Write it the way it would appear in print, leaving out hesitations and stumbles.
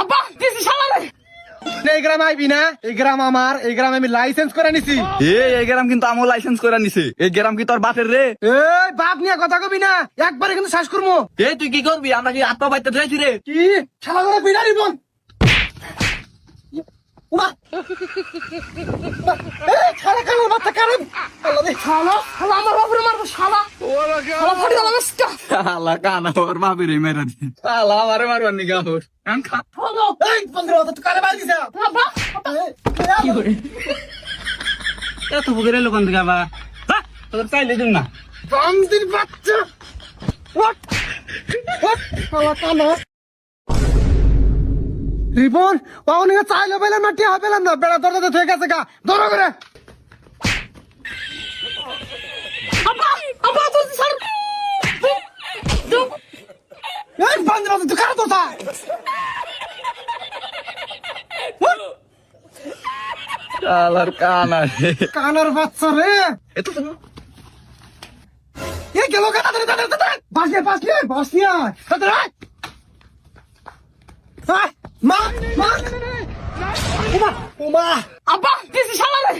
আব্বা দিছি শালারে। এই গ্রামে আইবি না, এই গ্রাম আমার, এই গ্রামে আমি লাইসেন্স করে নিছি। এই গ্রাম কিন্তু আমার লাইসেন্স করে নিছে। এই গ্রাম কি তোর বাপের রে? এই বাপ নিয়ে কথা কবি না, একবারে কিন্তু শ্বাস করবো। এই তুই কি করবি? আমরা কি আত্মা বাইতে যাইছি রে? কি শালা করে বিড়ালি বোন। শালা কালো বাচ্চা কারণ শালা শালা আমার বাপরে মারবো শালা। শালা ফাড়ি দাও মাস্টা। শালা কানা ওর বাপের মেরা দি। শালা আমারে মারবার নি গাহর। কান খা। এই 15 তুই কারে মার দিছা। আব্বা কি করে? এত বুকের লোক কোন দিকে বা? যা তোর চাইলে দিন না। বান্দির বাচ্চা। হোয়াট শালা কানা রিবন পাউনি চাইলে পেলাম না, টিয়া পেলাম না, বেড়া দরজাতে থেকে গেছে গা, ধরো করে। আব্বা আব্বা তুই ছাড়। এই বান্দির বাচ্চা তুই কারে তোতা। শালার কানা রে। কানার বাচ্চা রে। এত এই গেল কানা ধরে ধরে ধরে বাসিয়া ধরে মা মা ওমা আব্বা দিছি শালারে।